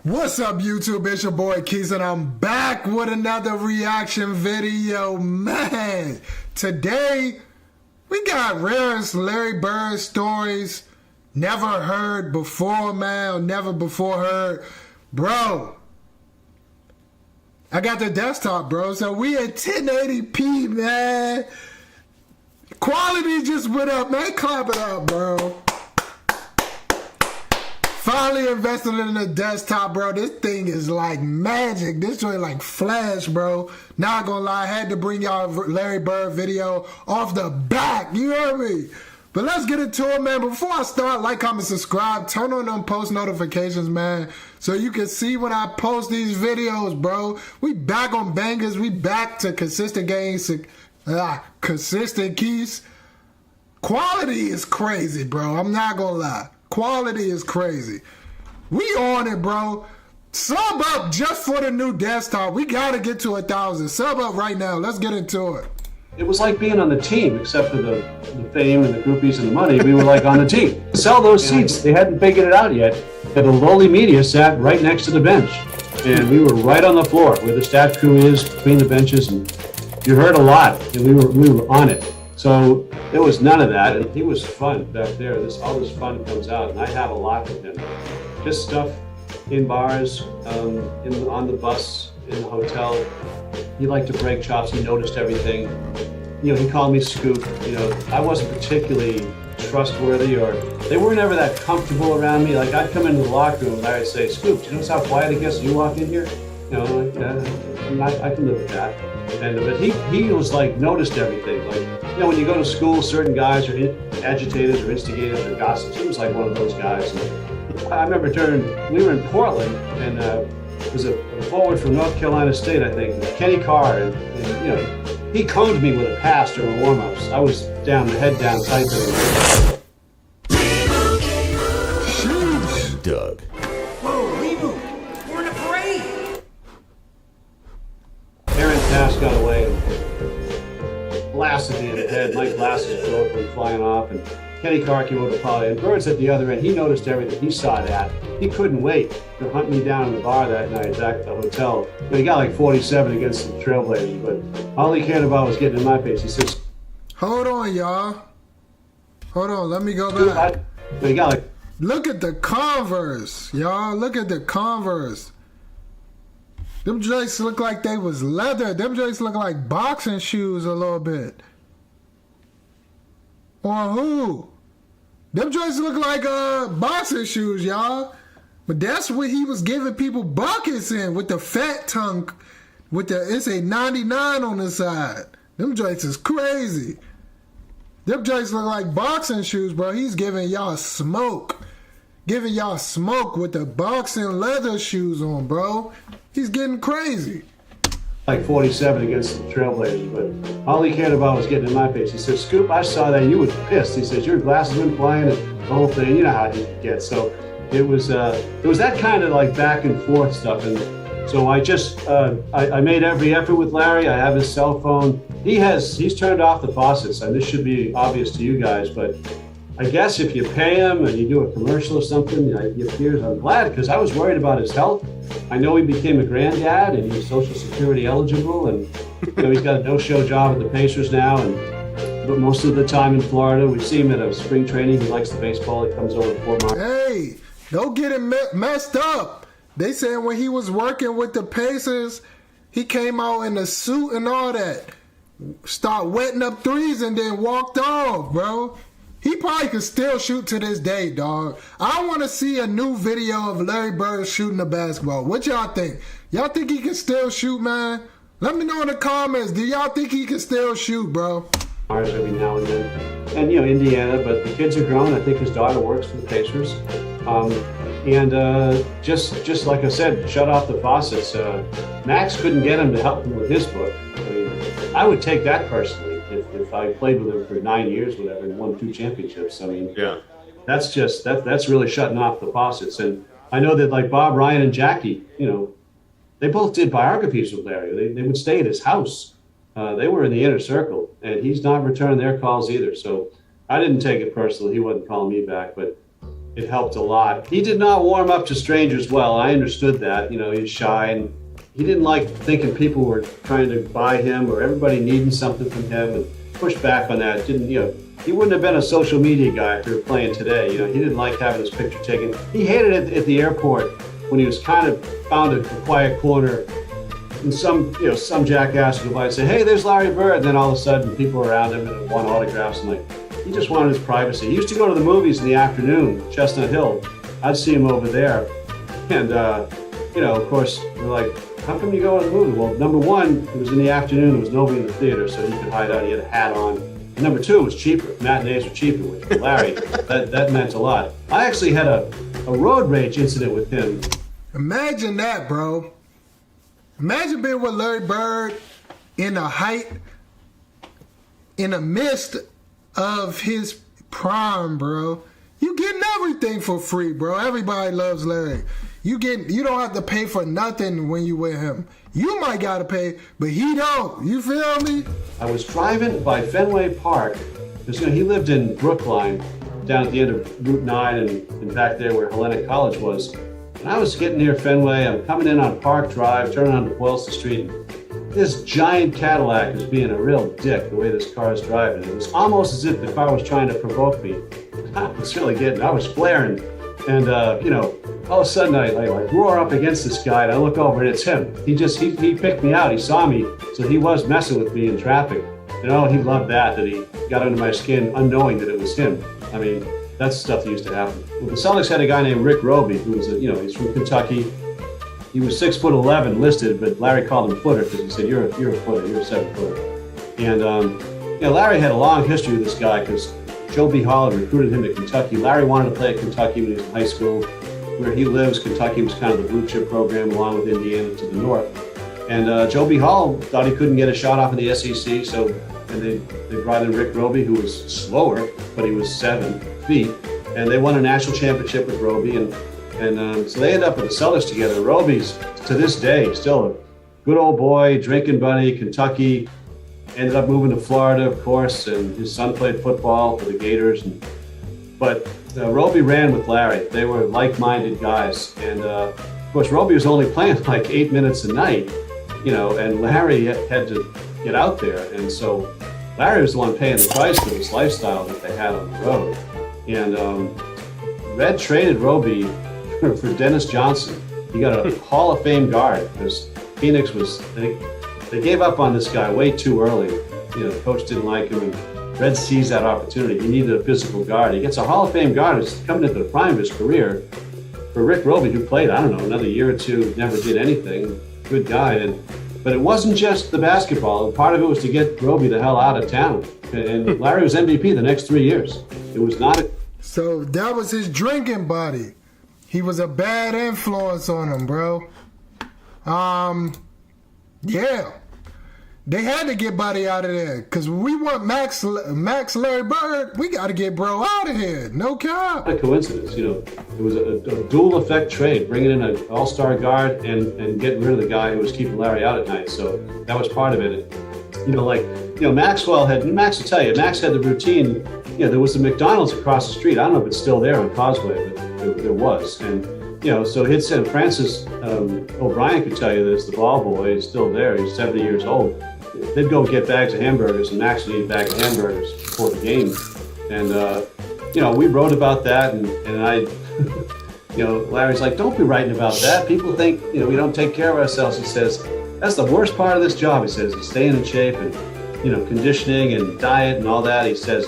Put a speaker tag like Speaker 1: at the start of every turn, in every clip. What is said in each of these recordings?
Speaker 1: What's up, YouTube? It's your boy Keys, and I'm back with another reaction video. Man, today we got Rarest Larry Bird stories never heard before, man, or never before heard. Bro, I got the desktop, bro, so we at 1080p, man. Quality just went up, man. Clap it up, bro. Finally invested in the desktop, bro. This thing is like magic. This joint like Flash, bro. Not gonna lie, I had to bring y'all a Larry Bird video off the back. You hear me? But let's get into it, man. Before I start, like, comment, subscribe. Turn on them post notifications, man, so you can see when I post these videos, bro. We back on bangers. We back to consistent games, consistent keys. Quality is crazy, bro. I'm not gonna lie. Quality is crazy. We on it, bro. Sub up just for the new desktop. We gotta get to 1,000. Sub up right now. Let's get into it.
Speaker 2: It was like being on the team, except for the fame and the groupies and the money. We were like on the team. Sell those seats. They hadn't figured it out yet. And the lowly media sat right next to the bench. And we were right on the floor where the stat crew is, between the benches. And you heard a lot. And we were on it. So there was none of that, and he was fun back there. All this fun comes out, and I have a lot with him. Just stuff in bars, on the bus, in the hotel. He liked to break chops. He noticed everything. You know, he called me Scoop. You know, I wasn't particularly trustworthy, or they weren't ever that comfortable around me. Like, I'd come into the locker room and Larry'd say, "Scoop, do you notice how quiet it gets when you walk in here?" You know, like, yeah, I can live with that. But he was like, noticed everything. Like, you know, when you go to school, certain guys are agitators or instigators or gossips. He was like one of those guys. And I remember we were in Portland, and it was a forward from North Carolina State, I think, Kenny Carr, and you know, he coned me with a pass during warm-ups. I was down, the head down tight to him.
Speaker 3: Doug.
Speaker 2: Pass got away and blasted me in the head. My glasses broke and flying off, and Kenny Carr came over to Polly, and Bird's at the other end. He noticed everything. He saw that. He couldn't wait to hunt me down in the bar that night back at the hotel. And he got like 47 against the Trailblazers, but all he cared about was getting in my face. He says,
Speaker 1: "Hold on, y'all. Hold on. Let me go back."
Speaker 2: He got like,
Speaker 1: look at the Converse, y'all. Look at the Converse. Them joints look like they was leather. Them joints look like boxing shoes a little bit. Or who? Them joints look like boxing shoes, y'all. But that's what he was giving people buckets in, with the fat tongue, it's a 99 on the side. Them joints is crazy. Them joints look like boxing shoes, bro. He's giving y'all smoke. Giving y'all smoke with the boxing leather shoes on, bro. He's getting crazy.
Speaker 2: Like 47 against the Trailblazers, but all he cared about was getting in my face. He said, "Scoop, I saw that. You were pissed." He says, "Your glasses went flying," and the whole thing. You know how he gets. So it was that kind of like back and forth stuff. And so I just I made every effort with Larry. I have his cell phone. He's turned off the faucets, and this should be obvious to you guys, but I guess if you pay him and you do a commercial or something, he appears. I'm glad, because I was worried about his health. I know he became a granddad and he's Social Security eligible, and you know, he's got a no-show job at the Pacers now, but most of the time in Florida. We see him at a spring training. He likes the baseball. He comes over to Fort Myers.
Speaker 1: Hey, don't get him messed up. They said when he was working with the Pacers, he came out in a suit and all that, start wetting up threes, and then walked off, bro. He probably could still shoot to this day, dog. I want to see a new video of Larry Bird shooting the basketball. What y'all think? Y'all think he can still shoot, man? Let me know in the comments. Do y'all think he can still shoot, bro?
Speaker 2: Every now and then. And, you know, Indiana, but the kids are grown. I think his daughter works for the Pacers. Just like I said, shut off the faucets. Max couldn't get him to help him with his book. I mean, I would take that personally. If I played with him for 9 years, whatever, and won 2 championships, I mean, yeah, that's really shutting off the faucets. And I know that like Bob, Ryan, and Jackie, you know, they both did biographies with Larry. They would stay at his house. They were in the inner circle, and he's not returning their calls either. So I didn't take it personally. He wasn't calling me back, but it helped a lot. He did not warm up to strangers well. I understood that. He's shy, and he didn't like thinking people were trying to buy him or everybody needing something from him, and pushed back on that. He wouldn't have been a social media guy if he were playing today. He didn't like having his picture taken. He hated it at the airport when he was kind of found a quiet corner and some jackass would go by and say, "Hey, there's Larry Bird." And then all of a sudden people around him and want autographs, and he just wanted his privacy. He used to go to the movies in the afternoon, Chestnut Hill. I'd see him over there. And, of course, we're like, "How come you go to the movie?" Well, number one, it was in the afternoon. There was nobody in the theater, so he could hide out. He had a hat on. And number two, it was cheaper. Matinees were cheaper, which for Larry, that meant a lot. I actually had a road rage incident with him.
Speaker 1: Imagine that, bro. Imagine being with Larry Bird in the midst of his prime, bro. You getting everything for free, bro. Everybody loves Larry. You don't have to pay for nothing when you with him. You might gotta pay, but he don't. You feel me?
Speaker 2: I was driving by Fenway Park because he lived in Brookline, down at the end of Route 9 and back there where Hellenic College was. And I was getting near Fenway. I'm coming in on Park Drive, turning onto Boylston Street. This giant Cadillac is being a real dick the way this car is driving. It was almost as if the car was trying to provoke me. I was flaring. And, all of a sudden I roar up against this guy and I look over and it's him. He picked me out. He saw me. So he was messing with me in traffic. He loved that he got under my skin unknowing that it was him. I mean, that's stuff that used to happen. Well, the Celtics had a guy named Rick Roby, who was, he's from Kentucky. He was 6'11" listed, but Larry called him footer because he said, "You're a footer, you're a 7-footer." And Larry had a long history with this guy because Joe B. Hall had recruited him to Kentucky. Larry wanted to play at Kentucky when he was in high school. Where he lives, Kentucky was kind of the blue chip program along with Indiana to the north. And Joe B. Hall thought he couldn't get a shot off in the SEC, and they brought in Rick Roby, who was slower, but he was 7 feet. And they won a national championship with Roby, and so they ended up with the Celtics together. Roby's, to this day, still a good old boy, drinking buddy, Kentucky. Ended up moving to Florida, of course, and his son played football for the Gators. But Roby ran with Larry. They were like-minded guys. And, of course, Roby was only playing like 8 minutes a night, and Larry had to get out there. And so Larry was the one paying the price for this lifestyle that they had on the road. And Red traded Roby for Dennis Johnson. He got a Hall of Fame guard because Phoenix they gave up on this guy way too early. The coach didn't like him, and Red sees that opportunity. He needed a physical guard. He gets a Hall of Fame guard who's coming into the prime of his career for Rick Roby, who played, another year or two, never did anything. Good guy. But it wasn't just the basketball. Part of it was to get Roby the hell out of town. And Larry was MVP the next 3 years. It was not
Speaker 1: So that was his drinking buddy. He was a bad influence on him, bro. Yeah. They had to get Buddy out of there because we want Max Larry Bird. We got to get bro out of here. No cap.
Speaker 2: A coincidence, it was a dual effect trade, bringing in an all-star guard and getting rid of the guy who was keeping Larry out at night. So that was part of it. Maxwell Max will tell you, Max had the routine. There was the McDonald's across the street. I don't know if it's still there on Causeway, but there was. And so he'd said, Francis O'Brien could tell you this, the ball boy is still there. He's 70 years old. They'd go get bags of hamburgers, and Max would eat a bag of hamburgers before the game. And, we wrote about that, and I, Larry's like, "Don't be writing about that. People think, we don't take care of ourselves." He says, "That's the worst part of this job," he says, is staying in shape and, conditioning and diet and all that. He says,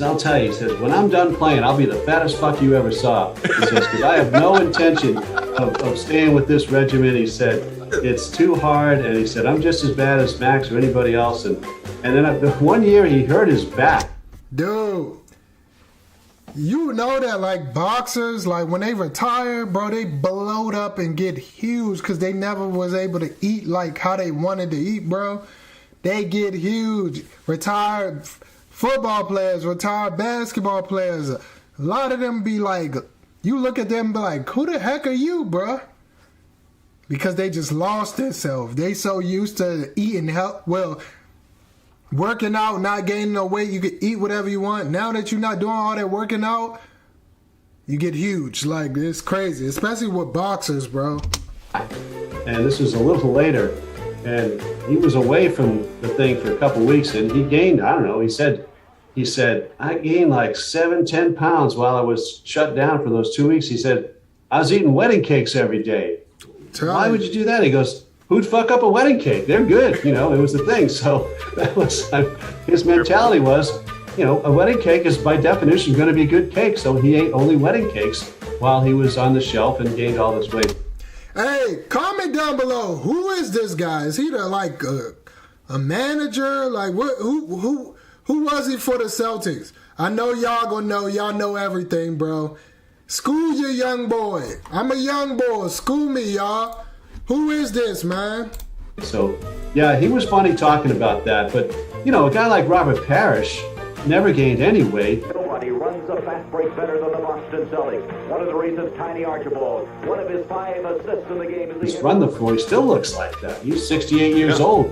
Speaker 2: "I'll tell you," he says, "when I'm done playing, I'll be the fattest fuck you ever saw." He says, "because I have no intention of staying with this regimen." He said, "It's too hard." And he said, "I'm just as bad as Max or anybody else." And then one year he hurt his back.
Speaker 1: Dude, you know that like boxers, like when they retire, bro, they bloat up and get huge because they never was able to eat like how they wanted to eat, bro. They get huge. Retired football players, retired basketball players, a lot of them be like, you look at them and be like, "Who the heck are you, bro?" Because they just lost themselves. They so used to eating working out, not gaining no weight. You can eat whatever you want. Now that you're not doing all that working out, you get huge. Like, it's crazy, especially with boxers, bro.
Speaker 2: And this was a little later, and he was away from the thing for a couple weeks, and he gained, I don't know, he said, I gained like 7-10 pounds while I was shut down for those 2 weeks. He said, I was eating wedding cakes every day. Why would you do that? He goes, who'd fuck up a wedding cake? They're good. You know, it was the thing. So that was, his mentality was, you know, a wedding cake is by definition going to be a good cake. So he ate only wedding cakes while he was on the shelf and gained all this weight.
Speaker 1: Hey, comment down below. Who is this guy? Is he like a manager? Like, what? Who was he for the Celtics? I know y'all gonna know. Y'all know everything, bro. School your young boy. I'm a young boy. School me, y'all. Who is this, man?
Speaker 2: So, yeah, he was funny talking about that. But, you know, a guy like Robert Parrish never gained any weight.
Speaker 3: Nobody runs a fast break better than the Boston Celtics. One of the reasons Tiny Archibald, one of his 5 assists in the game is
Speaker 2: He's run the floor. He still looks like that. He's 68 years old.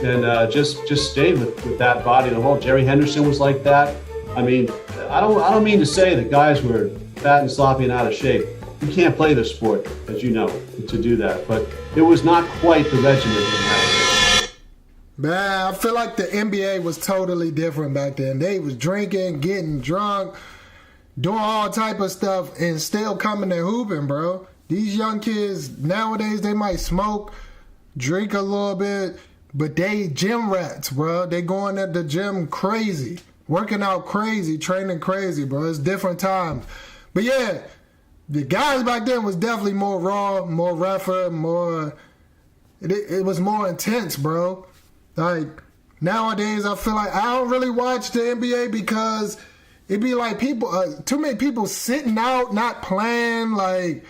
Speaker 2: And just stayed with that body the whole. Jerry Henderson was like that. I mean, I don't mean to say that guys were fat and sloppy and out of shape. You can't play the sport, as you know, to do that. But it was not quite the regimen that had.
Speaker 1: Man, I feel like the NBA was totally different back then. They was drinking, getting drunk, doing all type of stuff, and still coming and hooping, bro. These young kids nowadays, they might smoke, drink a little bit, but they gym rats, bro. They going at the gym crazy, working out crazy, training crazy, bro. It's different times. But yeah, the guys back then was definitely more raw, more rougher, more. It was more intense, bro. Like nowadays, I feel like I don't really watch the NBA because it be like people, too many people sitting out, not playing. Like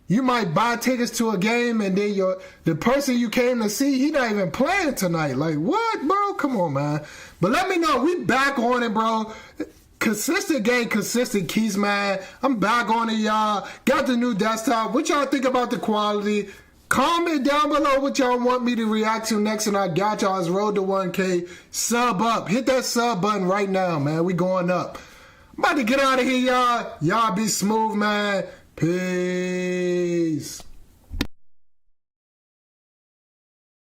Speaker 1: you might buy tickets to a game and then the person you came to see, he not even playing tonight. Like what, bro? Come on, man. But let me know. We back on it, bro. Consistent game, consistent keys, man. I'm back on it, y'all. Got the new desktop. What y'all think about the quality? Comment down below what y'all want me to react to next, and I got y'all's road to 1K. Sub up. Hit that sub button right now, man. We going up. I'm about to get out of here, y'all. Y'all be smooth, man. Peace.